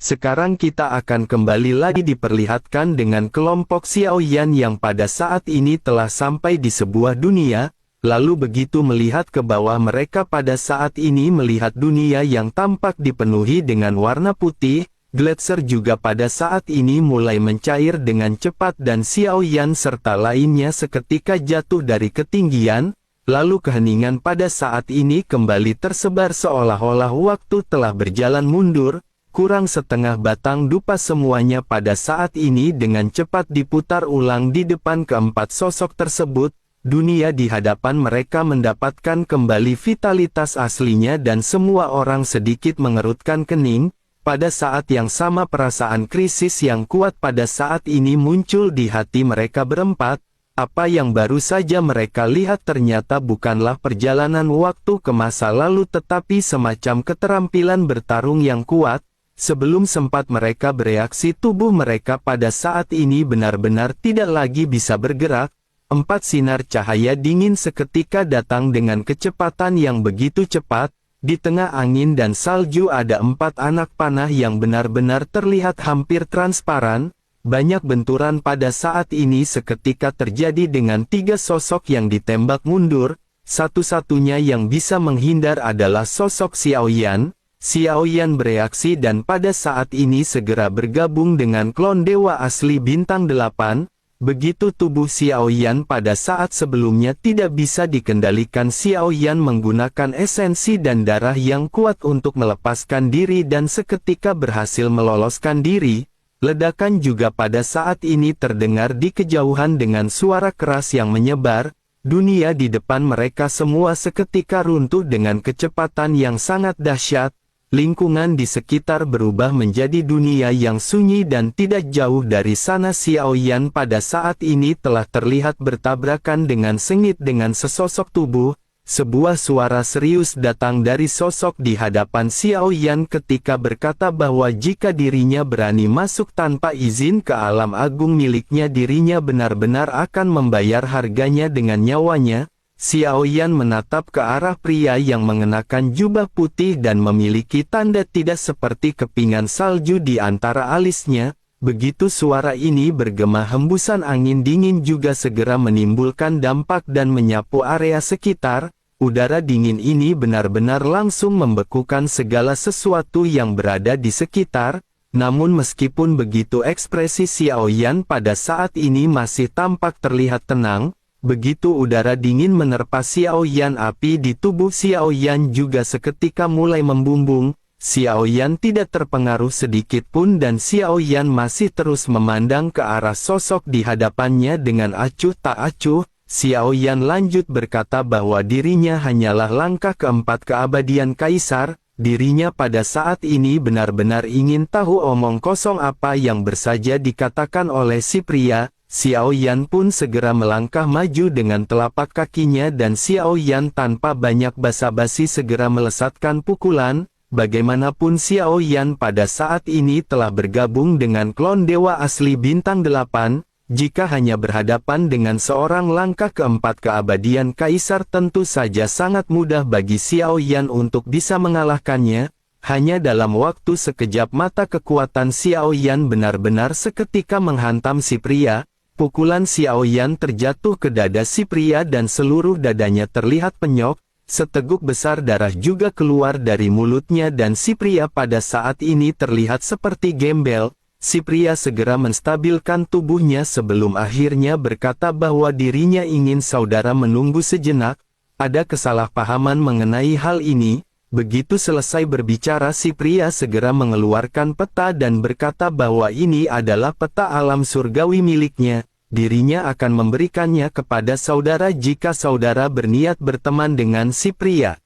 Sekarang kita akan kembali lagi diperlihatkan dengan kelompok Xiaoyan yang pada saat ini telah sampai di sebuah dunia, lalu begitu melihat ke bawah mereka pada saat ini melihat dunia yang tampak dipenuhi dengan warna putih, gletser juga pada saat ini mulai mencair dengan cepat dan Xiaoyan serta lainnya seketika jatuh dari ketinggian, lalu keheningan pada saat ini kembali tersebar seolah-olah waktu telah berjalan mundur. Kurang setengah batang dupa semuanya pada saat ini dengan cepat diputar ulang di depan keempat sosok tersebut. Dunia di hadapan mereka mendapatkan kembali vitalitas aslinya dan semua orang sedikit mengerutkan kening. Pada saat yang sama perasaan krisis yang kuat pada saat ini muncul di hati mereka berempat. Apa yang baru saja mereka lihat ternyata bukanlah perjalanan waktu ke masa lalu tetapi semacam keterampilan bertarung yang kuat. Sebelum sempat mereka bereaksi tubuh mereka pada saat ini benar-benar tidak lagi bisa bergerak. 4 sinar cahaya dingin seketika datang dengan kecepatan yang begitu cepat. Di tengah angin dan salju ada 4 anak panah yang benar-benar terlihat hampir transparan. Banyak benturan pada saat ini seketika terjadi dengan 3 sosok yang ditembak mundur. Satu-satunya yang bisa menghindar adalah sosok Xiaoyan. Xiaoyan bereaksi dan pada saat ini segera bergabung dengan klon dewa asli bintang 8. Begitu tubuh Xiaoyan pada saat sebelumnya tidak bisa dikendalikan, Xiaoyan menggunakan esensi dan darah yang kuat untuk melepaskan diri dan seketika berhasil meloloskan diri. Ledakan juga pada saat ini terdengar di kejauhan dengan suara keras yang menyebar. Dunia di depan mereka semua seketika runtuh dengan kecepatan yang sangat dahsyat. Lingkungan di sekitar berubah menjadi dunia yang sunyi dan tidak jauh dari sana Xiaoyan pada saat ini telah terlihat bertabrakan dengan sengit dengan sesosok tubuh. Sebuah suara serius datang dari sosok di hadapan Xiaoyan ketika berkata bahwa jika dirinya berani masuk tanpa izin ke alam agung miliknya dirinya benar-benar akan membayar harganya dengan nyawanya. Xiaoyan menatap ke arah pria yang mengenakan jubah putih dan memiliki tanda tidak seperti kepingan salju di antara alisnya. Begitu suara ini bergema hembusan angin dingin juga segera menimbulkan dampak dan menyapu area sekitar. Udara dingin ini benar-benar langsung membekukan segala sesuatu yang berada di sekitar. Namun meskipun begitu ekspresi Xiaoyan pada saat ini masih tampak terlihat tenang. Begitu udara dingin menerpa Xiaoyan, api di tubuh Xiaoyan juga seketika mulai membumbung. Xiaoyan tidak terpengaruh sedikit pun dan Xiaoyan masih terus memandang ke arah sosok di hadapannya dengan acuh tak acuh. Xiaoyan lanjut berkata bahwa dirinya hanyalah langkah keempat keabadian kaisar. Dirinya pada saat ini benar-benar ingin tahu omong kosong apa yang bersaja dikatakan oleh si pria. Xiaoyan pun segera melangkah maju dengan telapak kakinya dan Xiaoyan tanpa banyak basa-basi segera melesatkan pukulan. Bagaimanapun Xiaoyan pada saat ini telah bergabung dengan klon dewa asli bintang 8. Jika hanya berhadapan dengan seorang langkah keempat keabadian kaisar tentu saja sangat mudah bagi Xiaoyan untuk bisa mengalahkannya. Hanya dalam waktu sekejap mata kekuatan Xiaoyan benar-benar seketika menghantam si pria. Pukulan Xiaoyan terjatuh ke dada si pria dan seluruh dadanya terlihat penyok. Seteguk besar darah juga keluar dari mulutnya dan si pria pada saat ini terlihat seperti gembel. Si pria segera menstabilkan tubuhnya sebelum akhirnya berkata bahwa dirinya ingin saudara menunggu sejenak. Ada kesalahpahaman mengenai hal ini. Begitu selesai berbicara si pria segera mengeluarkan peta dan berkata bahwa ini adalah peta alam surgawi miliknya. Dirinya akan memberikannya kepada saudara jika saudara berniat berteman dengan si pria.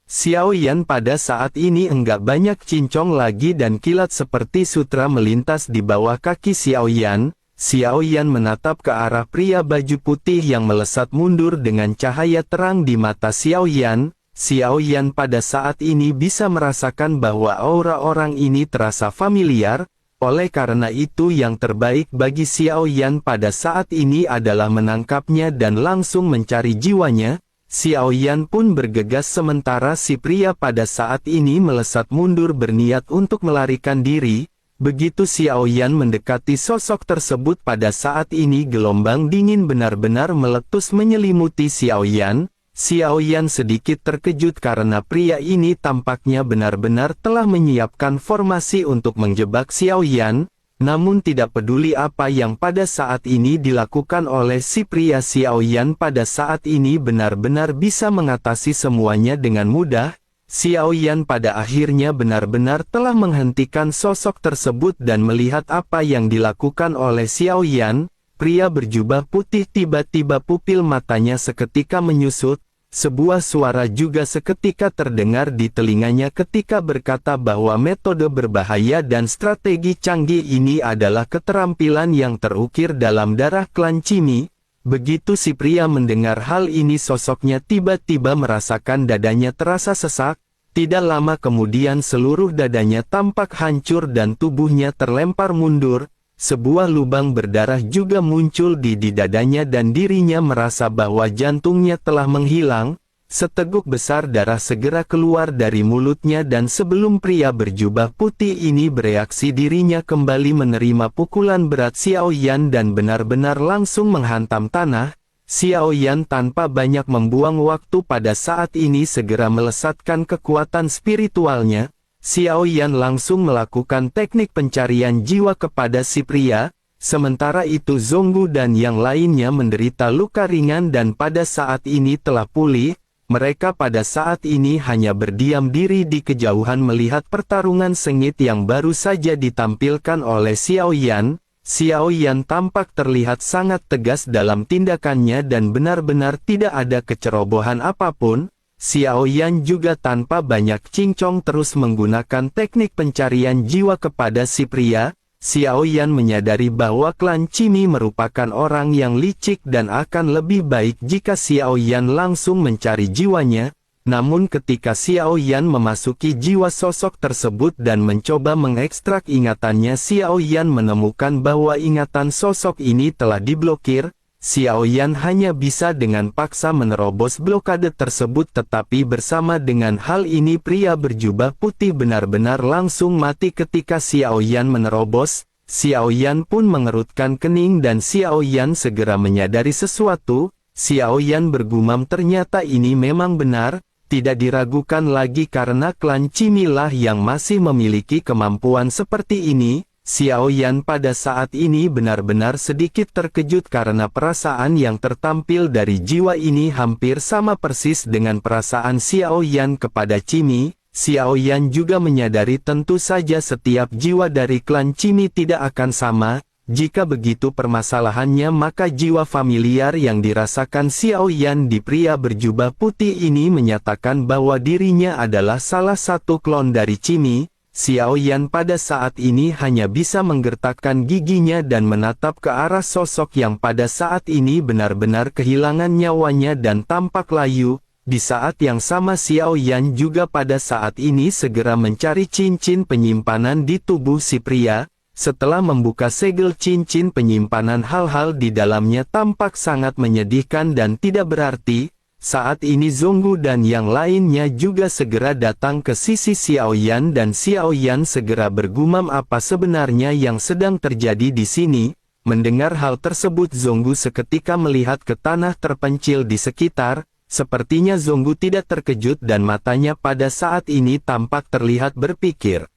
Xiaoyan pada saat ini enggak banyak cincong lagi dan kilat seperti sutra melintas di bawah kaki Xiaoyan. Xiaoyan menatap ke arah pria baju putih yang melesat mundur dengan cahaya terang di mata Xiaoyan. Xiaoyan pada saat ini bisa merasakan bahwa aura orang ini terasa familiar. Oleh karena itu yang terbaik bagi Xiaoyan pada saat ini adalah menangkapnya dan langsung mencari jiwanya. Xiaoyan pun bergegas sementara si pria pada saat ini melesat mundur berniat untuk melarikan diri. Begitu Xiao Yan mendekati sosok tersebut pada saat ini gelombang dingin benar-benar meletus menyelimuti Xiao Yan. Xiao Yan sedikit terkejut karena pria ini tampaknya benar-benar telah menyiapkan formasi untuk menjebak Xiao Yan. Namun tidak peduli apa yang pada saat ini dilakukan oleh si pria, Xiao Yan pada saat ini benar-benar bisa mengatasi semuanya dengan mudah. Xiao Yan pada akhirnya benar-benar telah menghentikan sosok tersebut dan melihat apa yang dilakukan oleh Xiao Yan. Pria berjubah putih tiba-tiba pupil matanya seketika menyusut. Sebuah suara juga seketika terdengar di telinganya ketika berkata bahwa metode berbahaya dan strategi canggih ini adalah keterampilan yang terukir dalam darah klan Cimi. Begitu si pria mendengar hal ini, sosoknya tiba-tiba merasakan dadanya terasa sesak. Tidak lama kemudian seluruh dadanya tampak hancur dan tubuhnya terlempar mundur. Sebuah lubang berdarah juga muncul di dadanya dan dirinya merasa bahwa jantungnya telah menghilang. Seteguk besar darah segera keluar dari mulutnya dan sebelum pria berjubah putih ini bereaksi, dirinya kembali menerima pukulan berat Xiao Yan dan benar-benar langsung menghantam tanah. Xiao Yan tanpa banyak membuang waktu pada saat ini segera melesatkan kekuatan spiritualnya. Xiao Yan langsung melakukan teknik pencarian jiwa kepada si pria. Sementara itu Zonggu dan yang lainnya menderita luka ringan dan pada saat ini telah pulih. Mereka pada saat ini hanya berdiam diri di kejauhan melihat pertarungan sengit yang baru saja ditampilkan oleh Xiao Yan. Xiao Yan tampak terlihat sangat tegas dalam tindakannya dan benar-benar tidak ada kecerobohan apapun. Xiao Yan juga tanpa banyak cincong terus menggunakan teknik pencarian jiwa kepada si pria. Xiao Yan menyadari bahwa klan Cimi merupakan orang yang licik dan akan lebih baik jika Xiao Yan langsung mencari jiwanya. Namun ketika Xiao Yan memasuki jiwa sosok tersebut dan mencoba mengekstrak ingatannya, Xiao Yan menemukan bahwa ingatan sosok ini telah diblokir. Xiao Yan hanya bisa dengan paksa menerobos blokade tersebut, tetapi bersama dengan hal ini pria berjubah putih benar-benar langsung mati ketika Xiao Yan menerobos. Xiao Yan pun mengerutkan kening dan Xiao Yan segera menyadari sesuatu. Xiao Yan bergumam, ternyata ini memang benar, tidak diragukan lagi karena klan Cimi lah yang masih memiliki kemampuan seperti ini. Xiao Yan pada saat ini benar-benar sedikit terkejut karena perasaan yang tertampil dari jiwa ini hampir sama persis dengan perasaan Xiao Yan kepada Cimi. Xiao Yan juga menyadari tentu saja setiap jiwa dari klan Cimi tidak akan sama. Jika begitu permasalahannya, maka jiwa familiar yang dirasakan Xiao Yan di pria berjubah putih ini menyatakan bahwa dirinya adalah salah satu klon dari Cimi. Xiao Yan pada saat ini hanya bisa menggertakkan giginya dan menatap ke arah sosok yang pada saat ini benar-benar kehilangan nyawanya dan tampak layu. Di saat yang sama Xiao Yan juga pada saat ini segera mencari cincin penyimpanan di tubuh si pria. Setelah membuka segel cincin penyimpanan, hal-hal di dalamnya tampak sangat menyedihkan dan tidak berarti. Saat ini Zonggu dan yang lainnya juga segera datang ke sisi Xiao Yan dan Xiao Yan segera bergumam apa sebenarnya yang sedang terjadi di sini. Mendengar hal tersebut Zonggu seketika melihat ke tanah terpencil di sekitar. Sepertinya Zonggu tidak terkejut dan matanya pada saat ini tampak terlihat berpikir.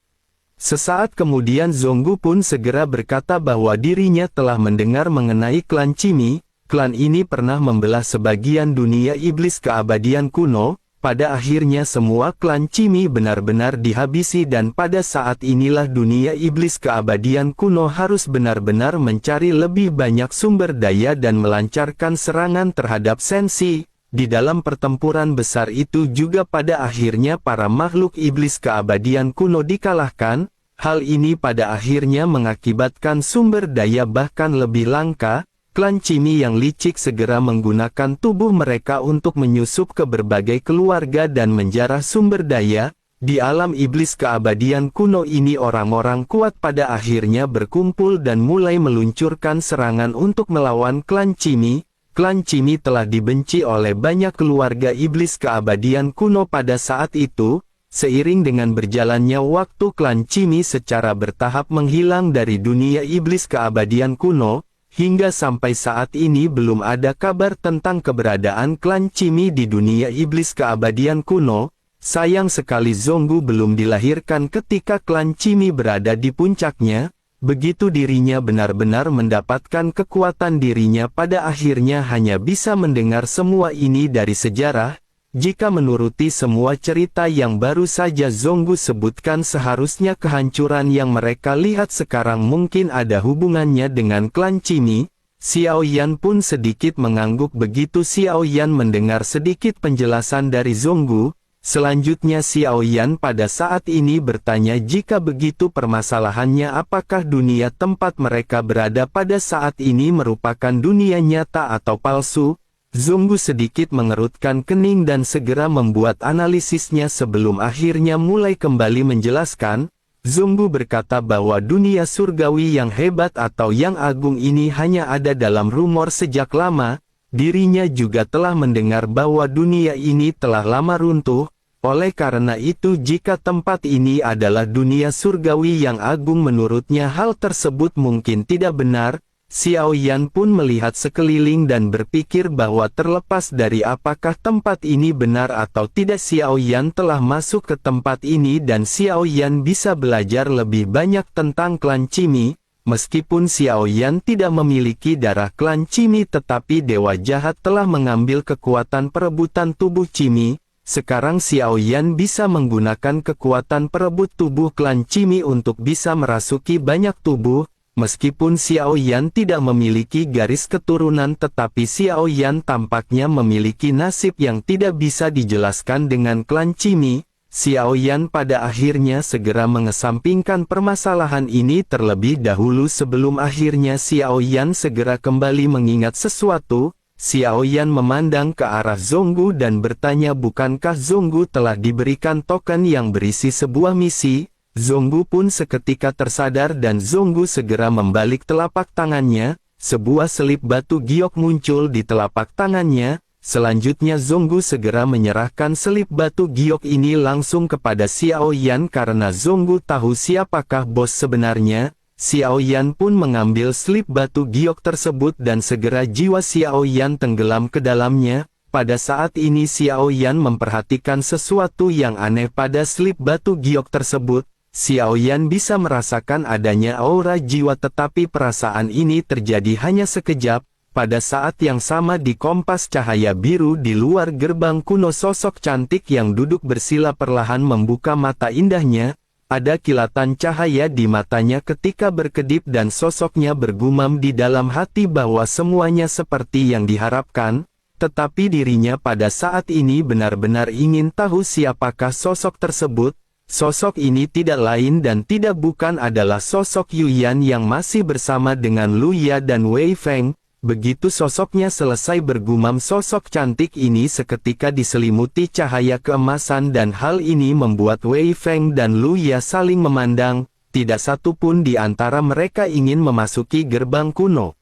Sesaat kemudian Zonggu pun segera berkata bahwa dirinya telah mendengar mengenai klan Cimi. Klan ini pernah membelah sebagian dunia iblis keabadian kuno. Pada akhirnya semua klan Cimi benar-benar dihabisi dan pada saat inilah dunia iblis keabadian kuno harus benar-benar mencari lebih banyak sumber daya dan melancarkan serangan terhadap Sensi. Di dalam pertempuran besar itu juga pada akhirnya para makhluk iblis keabadian kuno dikalahkan. Hal ini pada akhirnya mengakibatkan sumber daya bahkan lebih langka. Klan Cimi yang licik segera menggunakan tubuh mereka untuk menyusup ke berbagai keluarga dan menjarah sumber daya. Di alam iblis keabadian kuno ini orang-orang kuat pada akhirnya berkumpul dan mulai meluncurkan serangan untuk melawan klan Cimi. Klan Cimi telah dibenci oleh banyak keluarga iblis keabadian kuno pada saat itu. seiring dengan berjalannya waktu klan Cimi secara bertahap menghilang dari dunia iblis keabadian kuno, hingga sampai saat ini belum ada kabar tentang keberadaan klan Cimi di dunia iblis keabadian kuno. Sayang sekali Zonggu belum dilahirkan ketika klan Cimi berada di puncaknya. Begitu dirinya benar-benar mendapatkan kekuatan dirinya pada akhirnya hanya bisa mendengar semua ini dari sejarah. Jika menuruti semua cerita yang baru saja Zonggu sebutkan, seharusnya kehancuran yang mereka lihat sekarang mungkin ada hubungannya dengan klan Cimi. Xiao Yan pun sedikit mengangguk begitu Xiao Yan mendengar sedikit penjelasan dari Zonggu. Selanjutnya Xiao Yan pada saat ini bertanya, jika begitu permasalahannya apakah dunia tempat mereka berada pada saat ini merupakan dunia nyata atau palsu? Zonggu sedikit mengerutkan kening dan segera membuat analisisnya sebelum akhirnya mulai kembali menjelaskan. Zonggu berkata bahwa dunia surgawi yang hebat atau yang agung ini hanya ada dalam rumor sejak lama. Dirinya juga telah mendengar bahwa dunia ini telah lama runtuh. Oleh karena itu jika tempat ini adalah dunia surgawi yang agung, menurutnya hal tersebut mungkin tidak benar. Xiao Yan pun melihat sekeliling dan berpikir bahwa terlepas dari apakah tempat ini benar atau tidak, Xiao Yan telah masuk ke tempat ini dan Xiao Yan bisa belajar lebih banyak tentang klan Cimi. Meskipun Xiao Yan tidak memiliki darah klan Cimi, tetapi dewa jahat telah mengambil kekuatan perebutan tubuh Cimi. Sekarang Xiao Yan bisa menggunakan kekuatan perebut tubuh klan Cimi untuk bisa merasuki banyak tubuh. Meskipun Xiao Yan tidak memiliki garis keturunan, tetapi Xiao Yan tampaknya memiliki nasib yang tidak bisa dijelaskan dengan klan Cimi. Xiao Yan pada akhirnya segera mengesampingkan permasalahan ini terlebih dahulu sebelum akhirnya Xiao Yan segera kembali mengingat sesuatu. Xiao Yan memandang ke arah Zonggu dan bertanya, bukankah Zonggu telah diberikan token yang berisi sebuah misi? Zonggu pun seketika tersadar dan Zonggu segera membalik telapak tangannya. Sebuah selip batu giok muncul di telapak tangannya. Selanjutnya Zonggu segera menyerahkan selip batu giok ini langsung kepada Xiao Yan karena Zonggu tahu siapakah bos sebenarnya. Xiao Yan pun mengambil selip batu giok tersebut dan segera jiwa Xiao Yan tenggelam ke dalamnya. Pada saat ini Xiao Yan memperhatikan sesuatu yang aneh pada selip batu giok tersebut. Xiao Yan bisa merasakan adanya aura jiwa, tetapi perasaan ini terjadi hanya sekejap. Pada saat yang sama di kompas cahaya biru di luar gerbang kuno, sosok cantik yang duduk bersila perlahan membuka mata indahnya. Ada kilatan cahaya di matanya ketika berkedip dan sosoknya bergumam di dalam hati bahwa semuanya seperti yang diharapkan. Tetapi dirinya pada saat ini benar-benar ingin tahu siapakah sosok tersebut. Sosok ini tidak lain dan tidak bukan adalah sosok Yuyan yang masih bersama dengan Luya dan Wei Feng. Begitu sosoknya selesai bergumam, sosok cantik ini seketika diselimuti cahaya keemasan dan hal ini membuat Wei Feng dan Luya saling memandang. Tidak satu pun di antara mereka ingin memasuki gerbang kuno.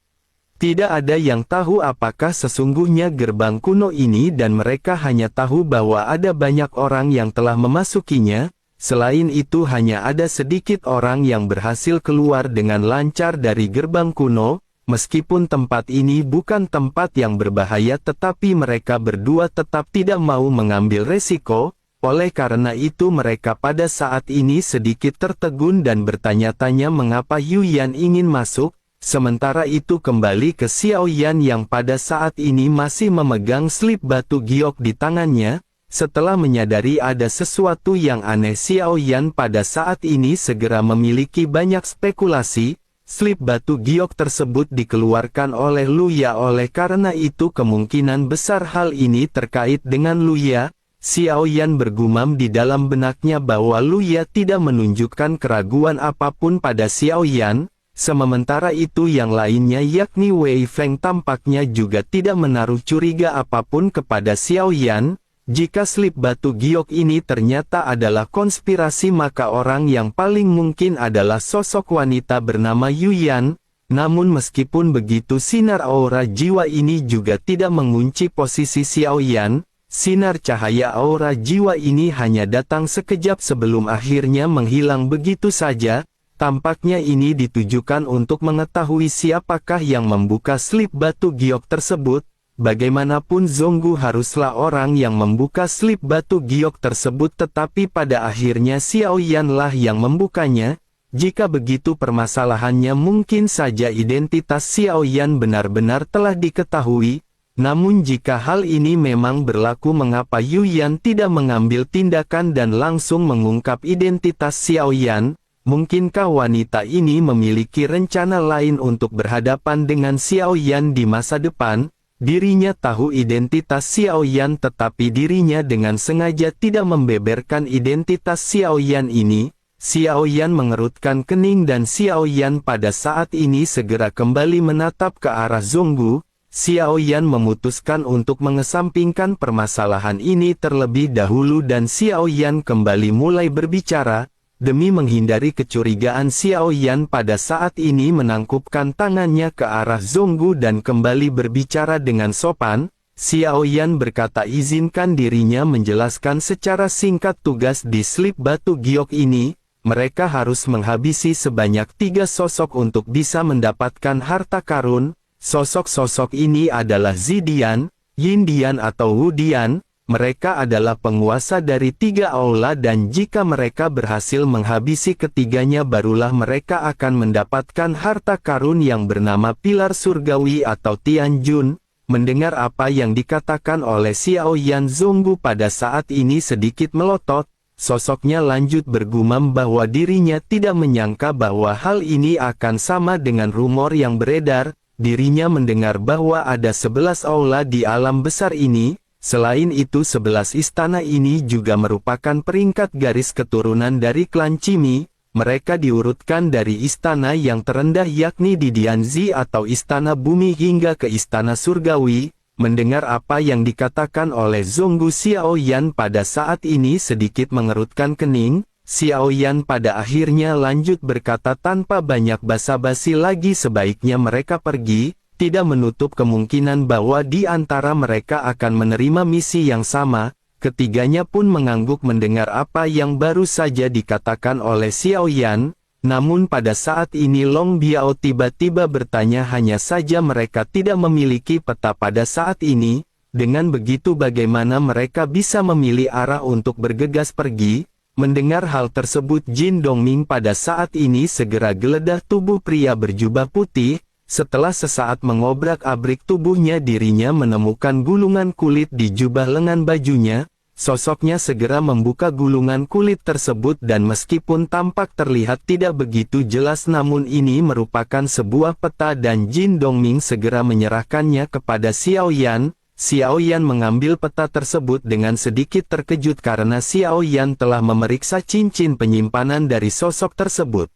Tidak ada yang tahu apakah sesungguhnya gerbang kuno ini dan mereka hanya tahu bahwa ada banyak orang yang telah memasukinya. Selain itu hanya ada sedikit orang yang berhasil keluar dengan lancar dari gerbang kuno. Meskipun tempat ini bukan tempat yang berbahaya, tetapi mereka berdua tetap tidak mau mengambil resiko. Oleh karena itu mereka pada saat ini sedikit tertegun dan bertanya-tanya mengapa Yuyan ingin masuk. Sementara itu kembali ke Xiao Yan yang pada saat ini masih memegang selip batu giok di tangannya. Setelah menyadari ada sesuatu yang aneh, Xiao Yan pada saat ini segera memiliki banyak spekulasi. Selip batu giok tersebut dikeluarkan oleh Luya, oleh karena itu kemungkinan besar hal ini terkait dengan Luya. Xiao Yan bergumam di dalam benaknya bahwa Luya tidak menunjukkan keraguan apapun pada Xiao Yan. Sementara itu yang lainnya yakni Wei Feng tampaknya juga tidak menaruh curiga apapun kepada Xiao Yan. Jika selip batu giok ini ternyata adalah konspirasi, maka orang yang paling mungkin adalah sosok wanita bernama Yuyan. Namun meskipun begitu, sinar aura jiwa ini juga tidak mengunci posisi Xiao Yan. Sinar cahaya aura jiwa ini hanya datang sekejap sebelum akhirnya menghilang begitu saja. Tampaknya ini ditujukan untuk mengetahui siapakah yang membuka slip batu giok tersebut. Bagaimanapun Zonggu haruslah orang yang membuka slip batu giok tersebut, tetapi pada akhirnya Xiao Yan lah yang membukanya. Jika begitu permasalahannya mungkin saja identitas Xiao Yan benar-benar telah diketahui. Namun jika hal ini memang berlaku, mengapa Yu Yan tidak mengambil tindakan dan langsung mengungkap identitas Xiao Yan? Mungkinkah wanita ini memiliki rencana lain untuk berhadapan dengan Xiao Yan di masa depan? Dirinya tahu identitas Xiao Yan, tetapi dirinya dengan sengaja tidak membeberkan identitas Xiao Yan ini. Xiao Yan mengerutkan kening dan Xiao Yan pada saat ini segera kembali menatap ke arah Zonggu. Xiao Yan memutuskan untuk mengesampingkan permasalahan ini terlebih dahulu dan Xiao Yan kembali mulai berbicara. Demi menghindari kecurigaan, Xiao Yan pada saat ini menangkupkan tangannya ke arah Zonggu dan kembali berbicara dengan sopan. Xiao Yan berkata, izinkan dirinya menjelaskan secara singkat tugas di slip batu giok ini. Mereka harus menghabisi sebanyak 3 sosok untuk bisa mendapatkan harta karun. Sosok-sosok ini adalah Zidian, Yindian atau Wudian. Mereka adalah penguasa dari 3 aula dan jika mereka berhasil menghabisi ketiganya barulah mereka akan mendapatkan harta karun yang bernama pilar surgawi atau Tianjun. Mendengar apa yang dikatakan oleh Xiao Yan, Zonggu pada saat ini sedikit melotot. Sosoknya lanjut bergumam bahwa dirinya tidak menyangka bahwa hal ini akan sama dengan rumor yang beredar. Dirinya mendengar bahwa ada 11 aula di alam besar ini. Selain itu 11 istana ini juga merupakan peringkat garis keturunan dari klan Cimi. Mereka diurutkan dari istana yang terendah yakni di Dianzi atau istana bumi hingga ke istana surgawi. Mendengar apa yang dikatakan oleh Zonggu, Xiao Yan pada saat ini sedikit mengerutkan kening. Xiao Yan pada akhirnya lanjut berkata, tanpa banyak basa-basi lagi sebaiknya mereka pergi. Tidak menutup kemungkinan bahwa di antara mereka akan menerima misi yang sama. Ketiganya pun mengangguk mendengar apa yang baru saja dikatakan oleh Xiao Yan. Namun pada saat ini Long Biao tiba-tiba bertanya, hanya saja mereka tidak memiliki peta pada saat ini. Dengan begitu bagaimana mereka bisa memilih arah untuk bergegas pergi? Mendengar hal tersebut, Jin Dongming pada saat ini segera geledah tubuh pria berjubah putih. Setelah sesaat mengobrak-abrik tubuhnya, dirinya menemukan gulungan kulit di jubah lengan bajunya. Sosoknya segera membuka gulungan kulit tersebut dan meskipun tampak terlihat tidak begitu jelas, namun ini merupakan sebuah peta dan Jin Dongming segera menyerahkannya kepada Xiao Yan. Xiao Yan mengambil peta tersebut dengan sedikit terkejut karena Xiao Yan telah memeriksa cincin penyimpanan dari sosok tersebut.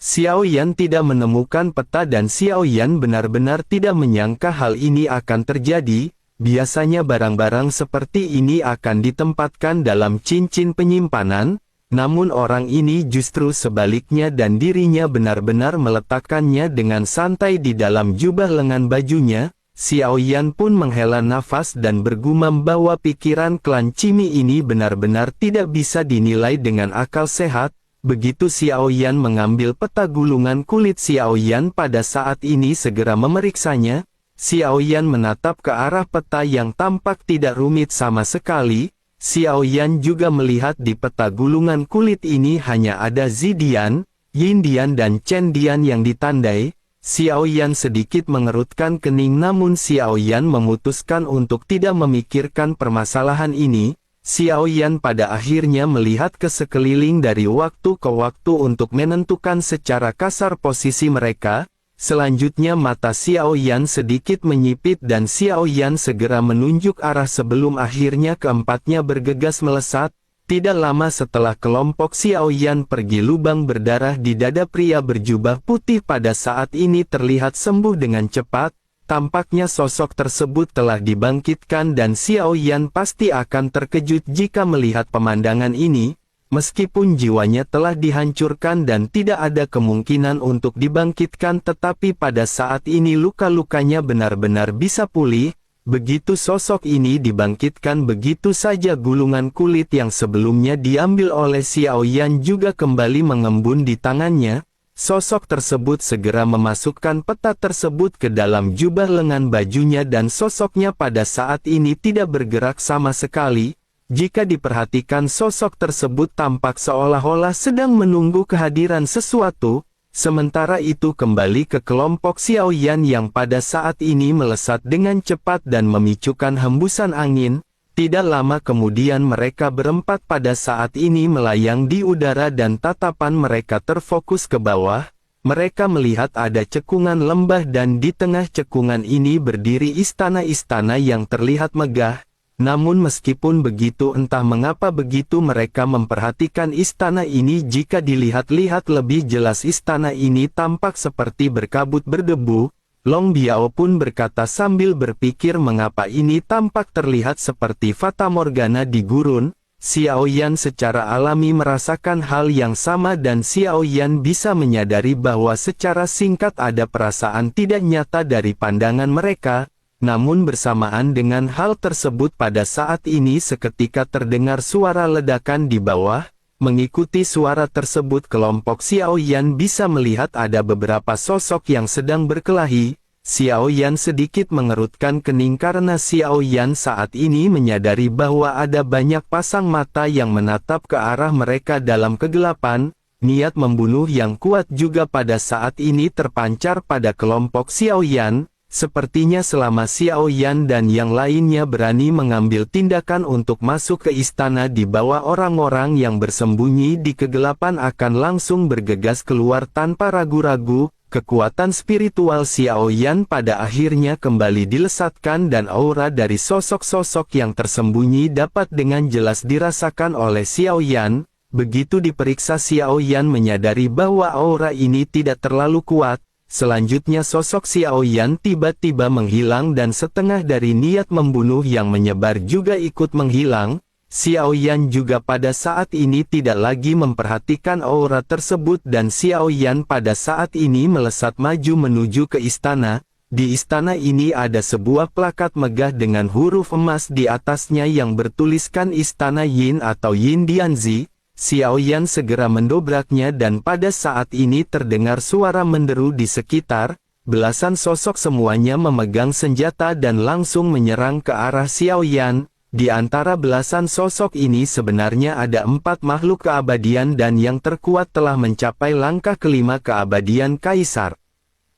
Xiao Yan tidak menemukan peta dan Xiao Yan benar-benar tidak menyangka hal ini akan terjadi. Biasanya barang-barang seperti ini akan ditempatkan dalam cincin penyimpanan, namun orang ini justru sebaliknya dan dirinya benar-benar meletakkannya dengan santai di dalam jubah lengan bajunya. Xiao Yan pun menghela nafas dan bergumam bahwa pikiran klan Cimi ini benar-benar tidak bisa dinilai dengan akal sehat. Begitu Xiao Yan mengambil peta gulungan kulit, Xiao Yan pada saat ini segera memeriksanya. Xiao Yan menatap ke arah peta yang tampak tidak rumit sama sekali. Xiao Yan juga melihat di peta gulungan kulit ini hanya ada Zidian, Yindian dan Chendian yang ditandai. Xiao Yan sedikit mengerutkan kening, namun Xiao Yan memutuskan untuk tidak memikirkan permasalahan ini. Xiao Yan pada akhirnya melihat ke sekeliling dari waktu ke waktu untuk menentukan secara kasar posisi mereka. Selanjutnya mata Xiao Yan sedikit menyipit dan Xiao Yan segera menunjuk arah sebelum akhirnya keempatnya bergegas melesat. Tidak lama setelah kelompok Xiao Yan pergi, lubang berdarah di dada pria berjubah putih pada saat ini terlihat sembuh dengan cepat. Tampaknya sosok tersebut telah dibangkitkan dan Xiao Yan pasti akan terkejut jika melihat pemandangan ini. Meskipun jiwanya telah dihancurkan dan tidak ada kemungkinan untuk dibangkitkan, tetapi pada saat ini luka-lukanya benar-benar bisa pulih. Begitu sosok ini dibangkitkan, begitu saja gulungan kulit yang sebelumnya diambil oleh Xiao Yan juga kembali mengembun di tangannya. Sosok tersebut segera memasukkan peta tersebut ke dalam jubah lengan bajunya dan sosoknya pada saat ini tidak bergerak sama sekali. Jika diperhatikan, sosok tersebut tampak seolah-olah sedang menunggu kehadiran sesuatu. Sementara itu kembali ke kelompok Xiao Yan yang pada saat ini melesat dengan cepat dan memicukan hembusan angin. Tidak lama kemudian mereka berempat pada saat ini melayang di udara dan tatapan mereka terfokus ke bawah. Mereka melihat ada cekungan lembah dan di tengah cekungan ini berdiri istana-istana yang terlihat megah. Namun meskipun begitu, entah mengapa begitu mereka memperhatikan istana ini, jika dilihat-lihat lebih jelas istana ini tampak seperti berkabut berdebu. Long Biao pun berkata sambil berpikir, mengapa ini tampak terlihat seperti fata morgana di gurun. Xiao Yan secara alami merasakan hal yang sama dan Xiao Yan bisa menyadari bahwa secara singkat ada perasaan tidak nyata dari pandangan mereka. Namun bersamaan dengan hal tersebut pada saat ini seketika terdengar suara ledakan di bawah. Mengikuti suara tersebut kelompok Xiao Yan bisa melihat ada beberapa sosok yang sedang berkelahi. Xiao Yan sedikit mengerutkan kening karena Xiao Yan saat ini menyadari bahwa ada banyak pasang mata yang menatap ke arah mereka dalam kegelapan. Niat membunuh yang kuat juga pada saat ini terpancar pada kelompok Xiao Yan. Sepertinya selama Xiao Yan dan yang lainnya berani mengambil tindakan untuk masuk ke istana di bawah, orang-orang yang bersembunyi di kegelapan akan langsung bergegas keluar tanpa ragu-ragu. Kekuatan spiritual Xiao Yan pada akhirnya kembali dilesatkan dan aura dari sosok-sosok yang tersembunyi dapat dengan jelas dirasakan oleh Xiao Yan. Begitu diperiksa, Xiao Yan menyadari bahwa aura ini tidak terlalu kuat. Selanjutnya sosok Xiao Yan tiba-tiba menghilang dan setengah dari niat membunuh yang menyebar juga ikut menghilang. Xiao Yan juga pada saat ini tidak lagi memperhatikan aura tersebut dan Xiao Yan pada saat ini melesat maju menuju ke istana. Di istana ini ada sebuah plakat megah dengan huruf emas di atasnya yang bertuliskan Istana Yin atau Yin Dianzi. Xiao Yan segera mendobraknya dan pada saat ini terdengar suara menderu di sekitar. Belasan sosok semuanya memegang senjata dan langsung menyerang ke arah Xiao Yan. Di antara belasan sosok ini sebenarnya ada 4 makhluk keabadian dan yang terkuat telah mencapai langkah kelima keabadian Kaisar.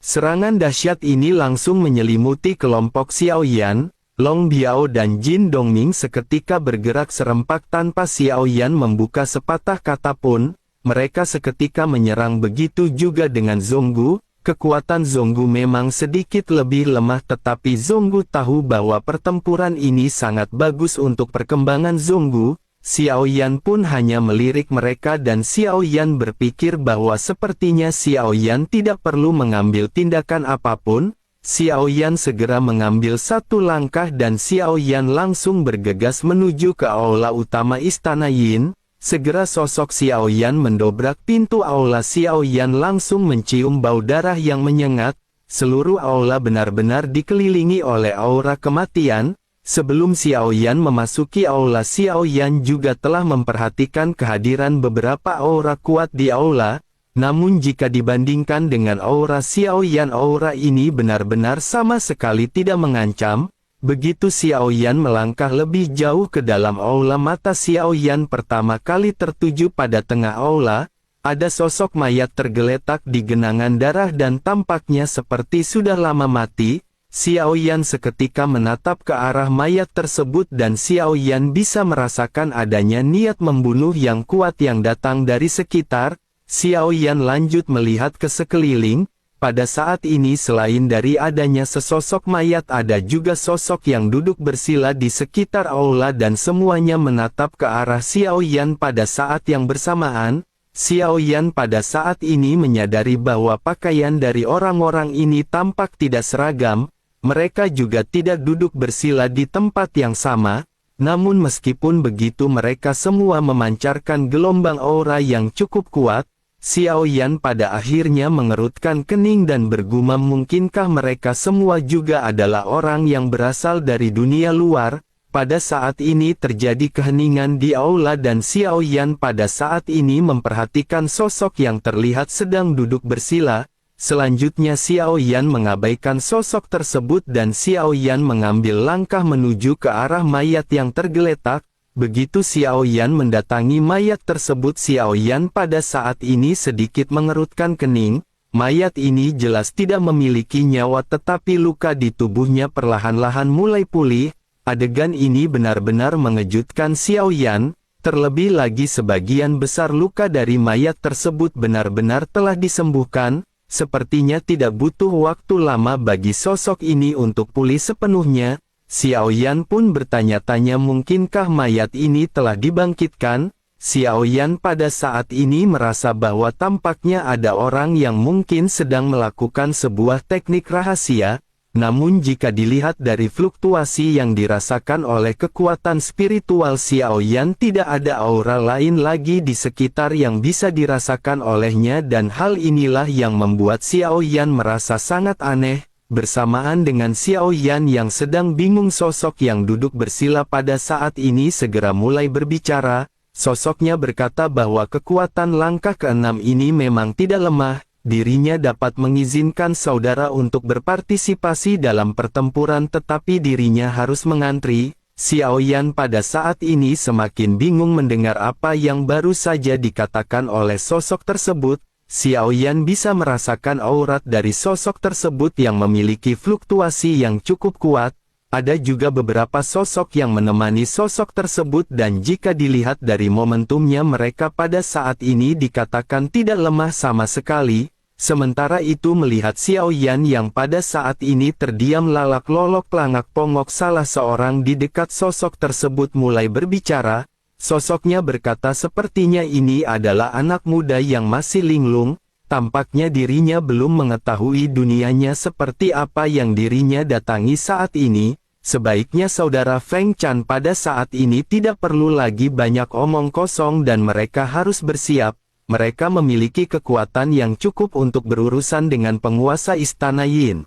Serangan dahsyat ini langsung menyelimuti kelompok Xiao Yan. Long Biao dan Jin Dongming seketika bergerak serempak tanpa Xiao Yan membuka sepatah kata pun. Mereka seketika menyerang, begitu juga dengan Zonggu. Kekuatan Zonggu memang sedikit lebih lemah, tetapi Zonggu tahu bahwa pertempuran ini sangat bagus untuk perkembangan Zonggu. Xiao Yan pun hanya melirik mereka dan Xiao Yan berpikir bahwa sepertinya Xiao Yan tidak perlu mengambil tindakan apapun. Xiao Yan segera mengambil satu langkah dan Xiao Yan langsung bergegas menuju ke aula utama Istana Yin. Segera sosok Xiao Yan mendobrak pintu aula. Xiao Yan langsung mencium bau darah yang menyengat. Seluruh aula benar-benar dikelilingi oleh aura kematian. Sebelum Xiao Yan memasuki aula, Xiao Yan juga telah memperhatikan kehadiran beberapa aura kuat di aula. Namun jika dibandingkan dengan aura Xiao Yan, aura ini benar-benar sama sekali tidak mengancam. Begitu Xiao Yan melangkah lebih jauh ke dalam aula, mata Xiao Yan pertama kali tertuju pada tengah aula. Ada sosok mayat tergeletak di genangan darah dan tampaknya seperti sudah lama mati. Xiao Yan seketika menatap ke arah mayat tersebut dan Xiao Yan bisa merasakan adanya niat membunuh yang kuat yang datang dari sekitar. Xiao Yan lanjut melihat ke sekeliling. Pada saat ini selain dari adanya sesosok mayat, ada juga sosok yang duduk bersila di sekitar aula dan semuanya menatap ke arah Xiao Yan pada saat yang bersamaan. Xiao Yan pada saat ini menyadari bahwa pakaian dari orang-orang ini tampak tidak seragam. Mereka juga tidak duduk bersila di tempat yang sama. Namun meskipun begitu mereka semua memancarkan gelombang aura yang cukup kuat. Xiao Yan pada akhirnya mengerutkan kening dan bergumam, mungkinkah mereka semua juga adalah orang yang berasal dari dunia luar. Pada saat ini terjadi keheningan di aula dan Xiao Yan pada saat ini memperhatikan sosok yang terlihat sedang duduk bersila. Selanjutnya Xiao Yan mengabaikan sosok tersebut dan Xiao Yan mengambil langkah menuju ke arah mayat yang tergeletak. Begitu Xiao Yan mendatangi mayat tersebut, Xiao Yan pada saat ini sedikit mengerutkan kening. Mayat ini jelas tidak memiliki nyawa, tetapi luka di tubuhnya perlahan-lahan mulai pulih. Adegan ini benar-benar mengejutkan Xiao Yan, terlebih lagi sebagian besar luka dari mayat tersebut benar-benar telah disembuhkan. Sepertinya tidak butuh waktu lama bagi sosok ini untuk pulih sepenuhnya. Xiao Yan pun bertanya-tanya, mungkinkah mayat ini telah dibangkitkan? Xiao Yan pada saat ini merasa bahwa tampaknya ada orang yang mungkin sedang melakukan sebuah teknik rahasia. Namun jika dilihat dari fluktuasi yang dirasakan oleh kekuatan spiritual Xiao Yan, tidak ada aura lain lagi di sekitar yang bisa dirasakan olehnya, dan hal inilah yang membuat Xiao Yan merasa sangat aneh. Bersamaan dengan Xiao Yan yang sedang bingung, sosok yang duduk bersila pada saat ini segera mulai berbicara. Sosoknya berkata bahwa kekuatan langkah ke-6 ini memang tidak lemah. Dirinya dapat mengizinkan saudara untuk berpartisipasi dalam pertempuran, tetapi dirinya harus mengantri. Xiao Yan pada saat ini semakin bingung mendengar apa yang baru saja dikatakan oleh sosok tersebut. Xiao Yan bisa merasakan aurat dari sosok tersebut yang memiliki fluktuasi yang cukup kuat. Ada juga beberapa sosok yang menemani sosok tersebut, dan jika dilihat dari momentumnya, mereka pada saat ini dikatakan tidak lemah sama sekali. Sementara itu melihat Xiao Yan yang pada saat ini terdiam lalak lolok pelangak pongok, salah seorang di dekat sosok tersebut mulai berbicara. Sosoknya berkata sepertinya ini adalah anak muda yang masih linglung. Tampaknya dirinya belum mengetahui dunianya seperti apa yang dirinya datangi saat ini. Sebaiknya saudara Feng Chan pada saat ini tidak perlu lagi banyak omong kosong dan mereka harus bersiap. Mereka memiliki kekuatan yang cukup untuk berurusan dengan penguasa istana Yin.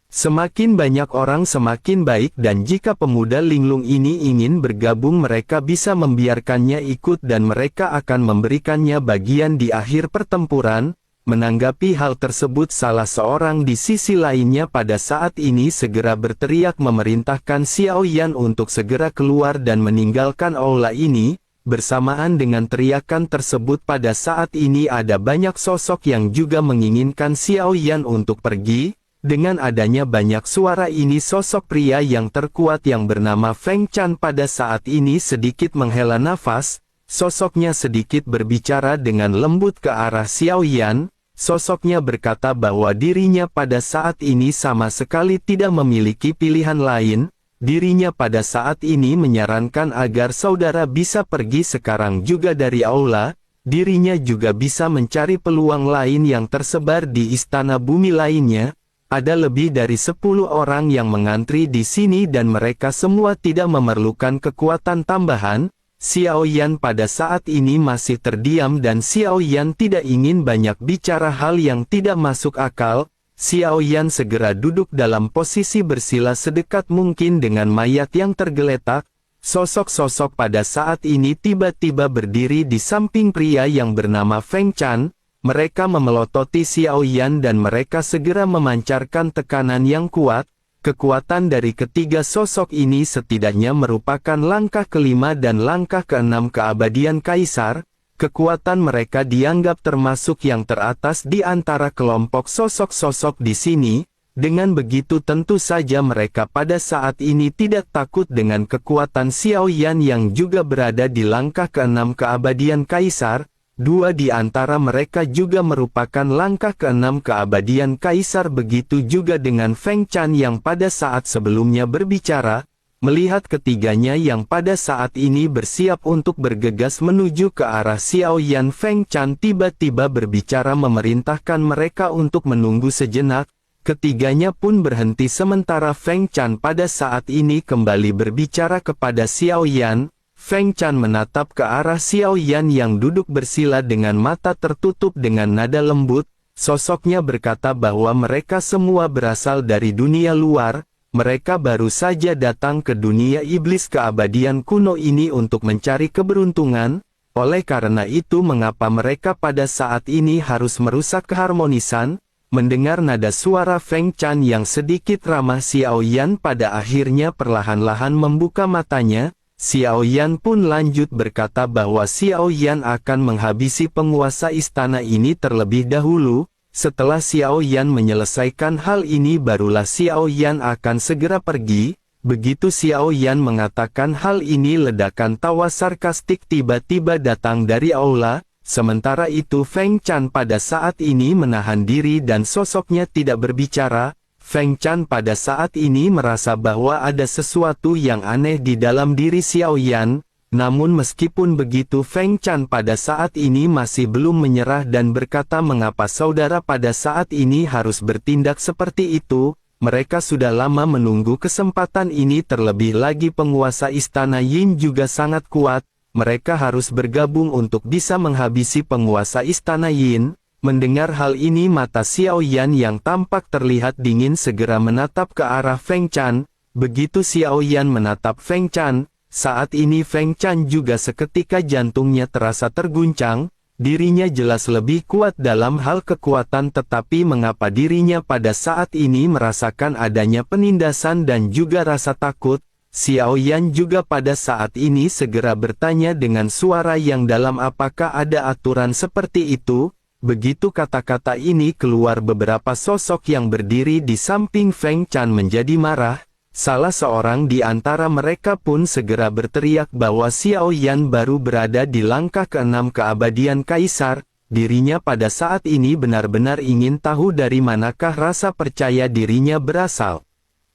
Semakin banyak orang semakin baik, dan jika pemuda linglung ini ingin bergabung, mereka bisa membiarkannya ikut dan mereka akan memberikannya bagian di akhir pertempuran. Menanggapi hal tersebut, salah seorang di sisi lainnya pada saat ini segera berteriak memerintahkan Xiao Yan untuk segera keluar dan meninggalkan aula ini. Bersamaan dengan teriakan tersebut, pada saat ini ada banyak sosok yang juga menginginkan Xiao Yan untuk pergi. Dengan adanya banyak suara ini, sosok pria yang terkuat yang bernama Feng Chan pada saat ini sedikit menghela nafas. Sosoknya sedikit berbicara dengan lembut ke arah Xiao Yan. Sosoknya berkata bahwa dirinya pada saat ini sama sekali tidak memiliki pilihan lain. Dirinya pada saat ini menyarankan agar saudara bisa pergi sekarang juga dari aula. Dirinya juga bisa mencari peluang lain yang tersebar di istana bumi lainnya. Ada lebih dari 10 orang yang mengantri di sini dan mereka semua tidak memerlukan kekuatan tambahan. Xiao Yan pada saat ini masih terdiam dan Xiao Yan tidak ingin banyak bicara hal yang tidak masuk akal. Xiao Yan segera duduk dalam posisi bersila sedekat mungkin dengan mayat yang tergeletak. Sosok-sosok pada saat ini tiba-tiba berdiri di samping pria yang bernama Feng Chan. Mereka memelototi Xiao Yan dan mereka segera memancarkan tekanan yang kuat. Kekuatan dari ketiga sosok ini setidaknya merupakan langkah kelima dan langkah keenam keabadian Kaisar. Kekuatan mereka dianggap termasuk yang teratas di antara kelompok sosok-sosok di sini. Dengan begitu tentu saja mereka pada saat ini tidak takut dengan kekuatan Xiao Yan yang juga berada di langkah keenam keabadian Kaisar. Dua di antara mereka juga merupakan langkah keenam keabadian Kaisar, begitu juga dengan Feng Chan yang pada saat sebelumnya berbicara. Melihat ketiganya yang pada saat ini bersiap untuk bergegas menuju ke arah Xiao Yan, Feng Chan tiba-tiba berbicara memerintahkan mereka untuk menunggu sejenak. Ketiganya pun berhenti sementara Feng Chan pada saat ini kembali berbicara kepada Xiao Yan. Feng Chan menatap ke arah Xiao Yan yang duduk bersila dengan mata tertutup dengan nada lembut. Sosoknya berkata bahwa mereka semua berasal dari dunia luar. Mereka baru saja datang ke dunia iblis keabadian kuno ini untuk mencari keberuntungan. Oleh karena itu mengapa mereka pada saat ini harus merusak keharmonisan? Mendengar nada suara Feng Chan yang sedikit ramah, Xiao Yan pada akhirnya perlahan-lahan membuka matanya. Xiao Yan pun lanjut berkata bahwa Xiao Yan akan menghabisi penguasa istana ini terlebih dahulu. Setelah Xiao Yan menyelesaikan hal ini barulah Xiao Yan akan segera pergi. Begitu Xiao Yan mengatakan hal ini, ledakan tawa sarkastik tiba-tiba datang dari aula. Sementara itu Feng Chan pada saat ini menahan diri dan sosoknya tidak berbicara. Feng Chan pada saat ini merasa bahwa ada sesuatu yang aneh di dalam diri Xiao Yan. Namun meskipun begitu Feng Chan pada saat ini masih belum menyerah dan berkata, mengapa saudara pada saat ini harus bertindak seperti itu? Mereka sudah lama menunggu kesempatan ini, terlebih lagi penguasa istana Yin juga sangat kuat. Mereka harus bergabung untuk bisa menghabisi penguasa istana Yin. Mendengar hal ini mata Xiao Yan yang tampak terlihat dingin segera menatap ke arah Feng Chan. Begitu Xiao Yan menatap Feng Chan, saat ini Feng Chan juga seketika jantungnya terasa terguncang. Dirinya jelas lebih kuat dalam hal kekuatan, tetapi mengapa dirinya pada saat ini merasakan adanya penindasan dan juga rasa takut? Xiao Yan juga pada saat ini segera bertanya dengan suara yang dalam, apakah ada aturan seperti itu? Begitu kata-kata ini keluar, beberapa sosok yang berdiri di samping Feng Chan menjadi marah. Salah seorang di antara mereka pun segera berteriak bahwa Xiao Yan baru berada di langkah ke-6 keabadian kaisar. Dirinya pada saat ini benar-benar ingin tahu dari manakah rasa percaya dirinya berasal.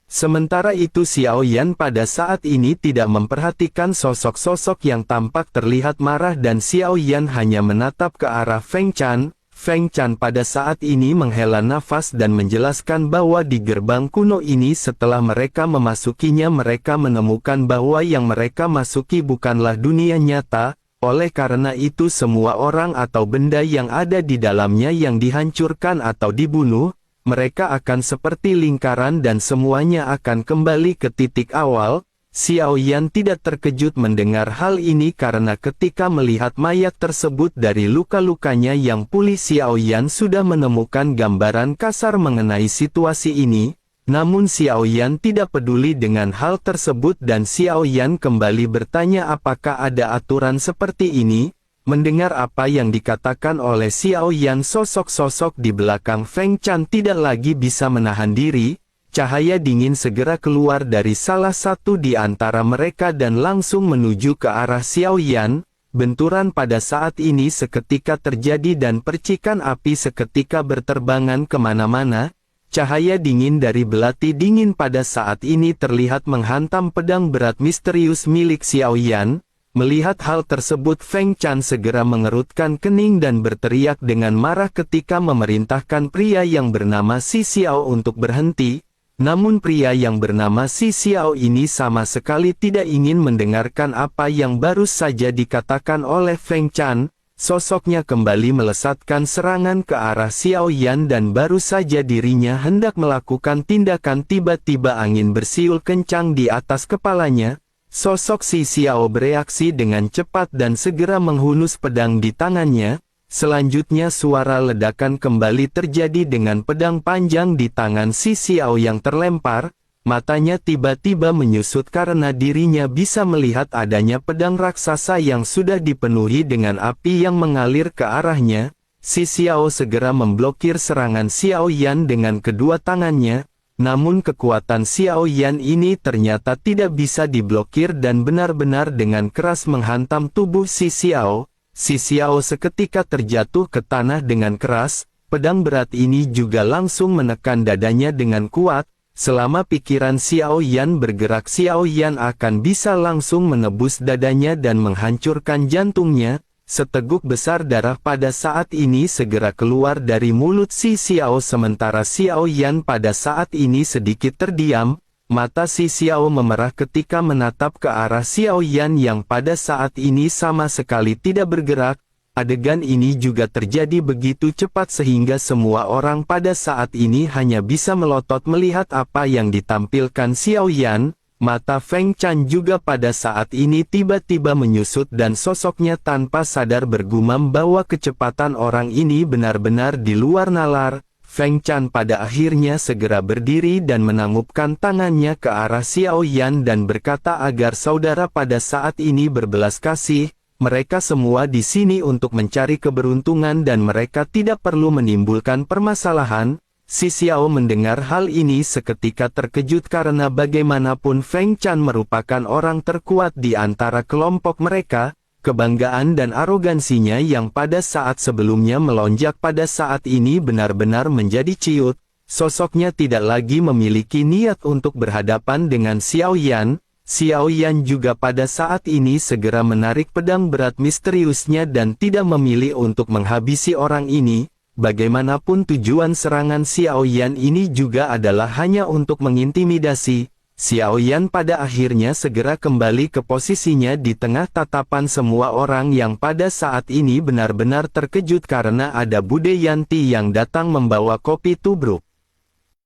Sementara itu Xiao Yan pada saat ini tidak memperhatikan sosok-sosok yang tampak terlihat marah dan Xiao Yan hanya menatap ke arah Feng Chan. Feng Chan pada saat ini menghela nafas dan menjelaskan bahwa di gerbang kuno ini setelah mereka memasukinya mereka menemukan bahwa yang mereka masuki bukanlah dunia nyata. Oleh karena itu semua orang atau benda yang ada di dalamnya yang dihancurkan atau dibunuh, mereka akan seperti lingkaran dan semuanya akan kembali ke titik awal. Xiao Yan tidak terkejut mendengar hal ini karena ketika melihat mayat tersebut dari luka-lukanya yang pulih, Xiao Yan sudah menemukan gambaran kasar mengenai situasi ini. Namun Xiao Yan tidak peduli dengan hal tersebut dan Xiao Yan kembali bertanya apakah ada aturan seperti ini. Mendengar apa yang dikatakan oleh Xiao Yan, sosok-sosok di belakang Feng Chan tidak lagi bisa menahan diri. Cahaya dingin segera keluar dari salah satu di antara mereka dan langsung menuju ke arah Xiao Yan. Benturan pada saat ini seketika terjadi dan percikan api seketika berterbangan kemana-mana. Cahaya dingin dari belati dingin pada saat ini terlihat menghantam pedang berat misterius milik Xiao Yan. Melihat hal tersebut Feng Chan segera mengerutkan kening dan berteriak dengan marah ketika memerintahkan pria yang bernama Si Xiao untuk berhenti. Namun pria yang bernama Si Xiao ini sama sekali tidak ingin mendengarkan apa yang baru saja dikatakan oleh Feng Chan. Sosoknya kembali melesatkan serangan ke arah Xiao Yan dan baru saja dirinya hendak melakukan tindakan, tiba-tiba angin bersiul kencang di atas kepalanya. Sosok Si Xiao bereaksi dengan cepat dan segera menghunus pedang di tangannya. Selanjutnya suara ledakan kembali terjadi dengan pedang panjang di tangan Si Xiao yang terlempar. Matanya tiba-tiba menyusut karena dirinya bisa melihat adanya pedang raksasa yang sudah dipenuhi dengan api yang mengalir ke arahnya. Si Xiao segera memblokir serangan Xiao Yan dengan kedua tangannya. Namun kekuatan Xiao Yan ini ternyata tidak bisa diblokir dan benar-benar dengan keras menghantam tubuh Si Xiao. Si Xiao seketika terjatuh ke tanah dengan keras. Pedang berat ini juga langsung menekan dadanya dengan kuat. Selama pikiran Xiao Yan bergerak, Xiao Yan akan bisa langsung menebus dadanya dan menghancurkan jantungnya. Seteguk besar darah pada saat ini segera keluar dari mulut Si Xiao sementara Xiao Yan pada saat ini sedikit terdiam. Mata si Xiao memerah ketika menatap ke arah Xiao Yan yang pada saat ini sama sekali tidak bergerak. Adegan ini juga terjadi begitu cepat sehingga semua orang pada saat ini hanya bisa melotot melihat apa yang ditampilkan Xiao Yan. Mata Feng Chan juga pada saat ini tiba-tiba menyusut dan sosoknya tanpa sadar bergumam bahwa kecepatan orang ini benar-benar di luar nalar. Feng Chan pada akhirnya segera berdiri dan menangupkan tangannya ke arah Xiao Yan dan berkata agar saudara pada saat ini berbelas kasih. Mereka semua di sini untuk mencari keberuntungan dan mereka tidak perlu menimbulkan permasalahan. Si Xiao mendengar hal ini seketika terkejut karena bagaimanapun Feng Chan merupakan orang terkuat di antara kelompok mereka. Kebanggaan dan arogansinya yang pada saat sebelumnya melonjak pada saat ini benar-benar menjadi ciut. Sosoknya tidak lagi memiliki niat untuk berhadapan dengan Xiao Yan. Xiao Yan juga pada saat ini segera menarik pedang berat misteriusnya dan tidak memilih untuk menghabisi orang ini. Bagaimanapun tujuan serangan Xiao Yan ini juga adalah hanya untuk mengintimidasi. Xiao Yan pada akhirnya segera kembali ke posisinya di tengah tatapan semua orang yang pada saat ini benar-benar terkejut karena ada Bude Yanti yang datang membawa kopi tubruk.